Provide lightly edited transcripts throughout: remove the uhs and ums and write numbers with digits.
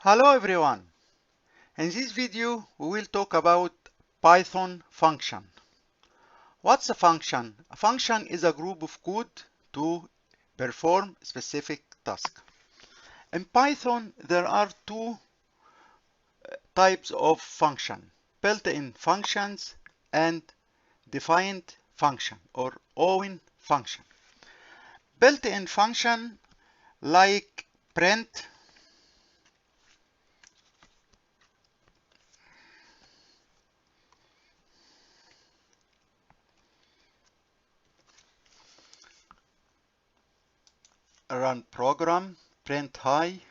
Hello everyone. In this video we will talk about Python function. What's a function? A function is a group of code to perform specific task. In Python there are two types of function: built-in functions and defined function or own function. Built-in function like print, run program, print hi.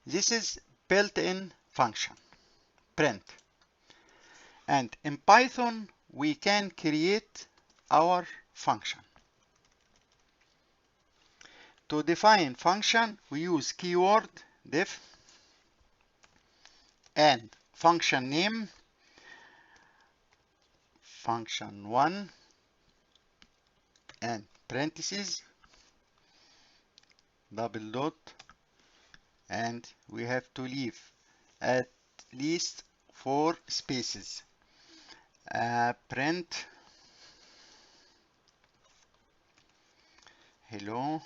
This is built-in function, print. And in Python, we can create our function. To define function, we use keyword def and function name, function1, and parentheses, double dot, and we have to leave at least 4 spaces. Print hello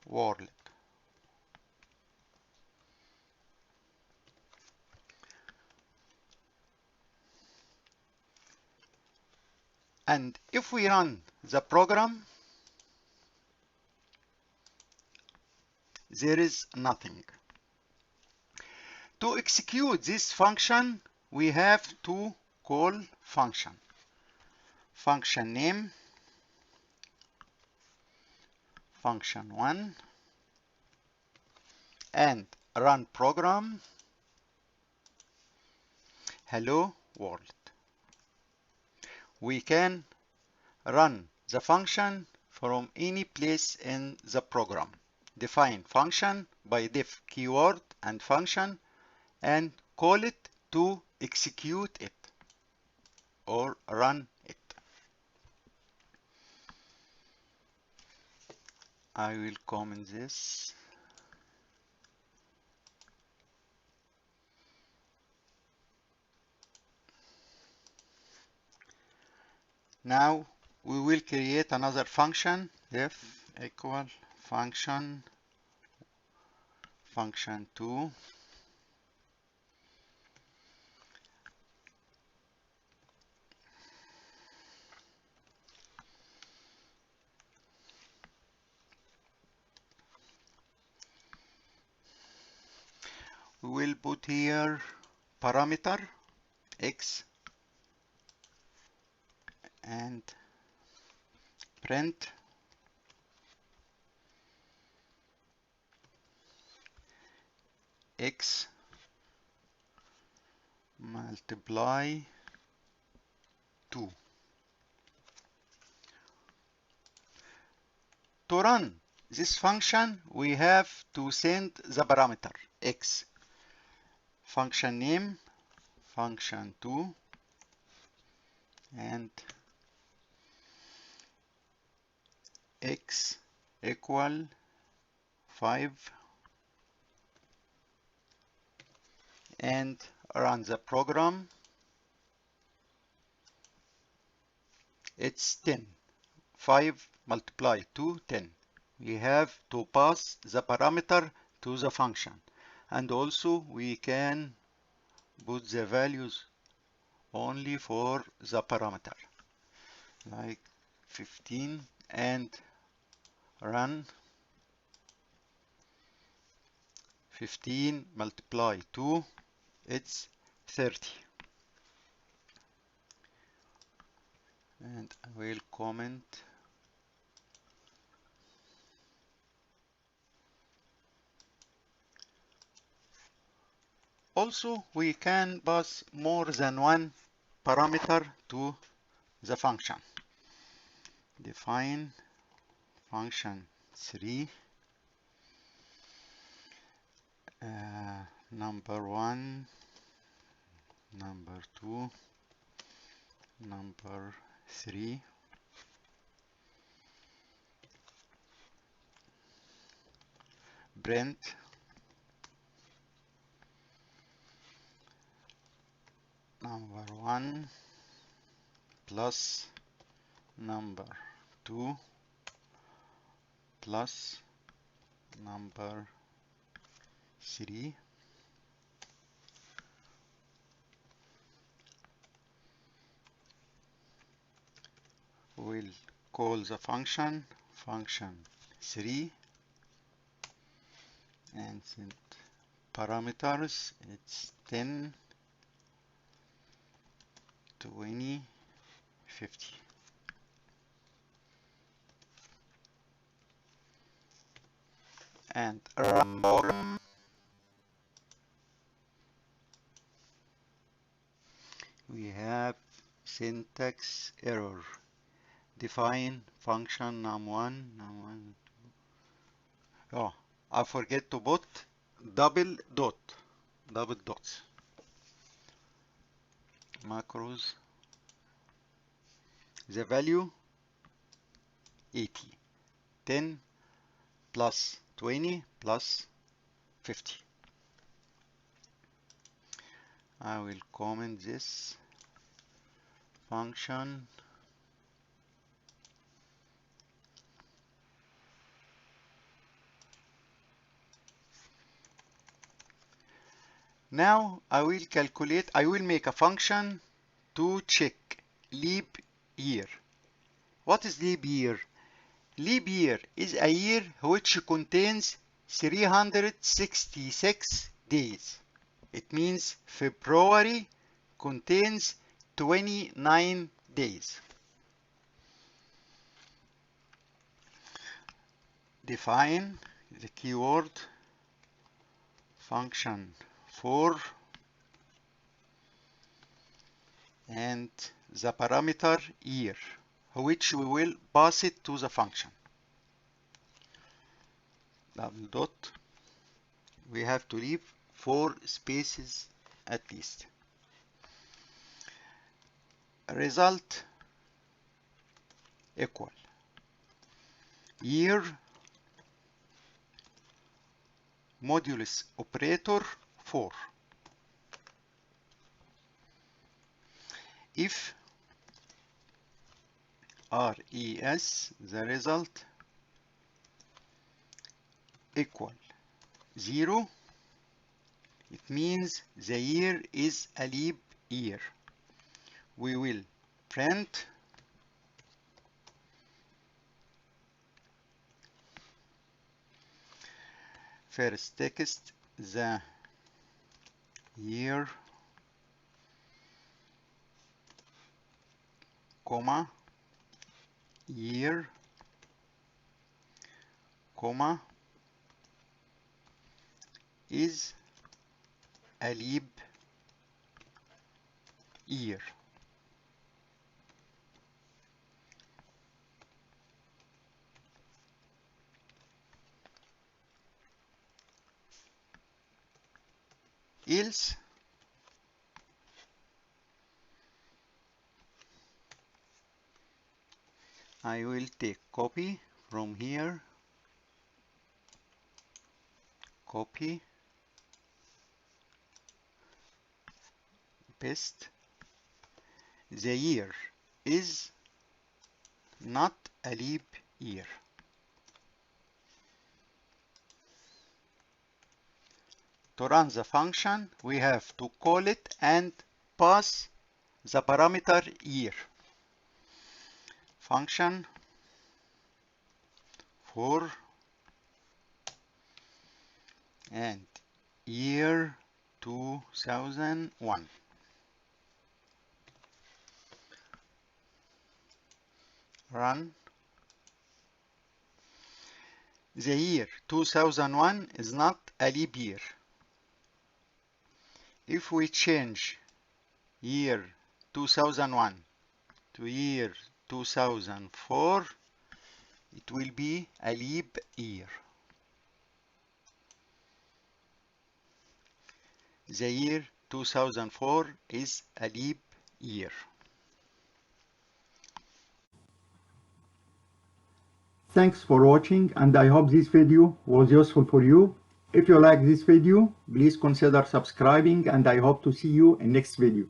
world. And if we run the program, there is nothing. To execute this function, we have to call function. Function name, function1, and run program, hello world. We can run the function from any place in the program. Define function by def keyword and function and call it to execute it or run it. I will comment this. Now we will create another function, def equal function2, we will put here parameter x and print x multiply 2. To run this function, we have to send the parameter x, function name, function2, and x equal 5, and run the program. It's 10. 5 multiply 2, 10. We have to pass the parameter to the function, and also we can put the values only for the parameter like 15 and run. 15 multiply 2, it's 30. And I will comment also. We can pass more than one parameter to the function. Define function 3, number 1, number 2, number 3, print number 1 plus number 2 plus number 3. We'll call the function 3 and set parameters. It's 10, 20, 50. And run program. We have syntax error. Define function num1. Oh, I forget to put double dots. Macros. The value 80. 10 plus 20 plus 50. I will comment this function. Now I will make a function to check leap year. What is leap year? Leap year is a year which contains 366 days. It means February contains 29 days. Define the keyword function for and the parameter year, which we will pass it to the function. Double dot. We have to leave 4 spaces at least. Result equal year modulus operator 4. If res, the result equal 0, it means the year is a leap year. We will print first text the year, comma, year, comma, is a leap year. Else I will take copy from here, copy, paste. The year is not a leap year. To run the function, we have to call it and pass the parameter year. Function for and year 2001. Run. The year 2001 is not a leap year. If we change year 2001 to year 2004, it will be a leap year. The year 2004 is a leap year. Thanks for watching, and I hope this video was useful for you. If you like this video, please consider subscribing, and I hope to see you in next video.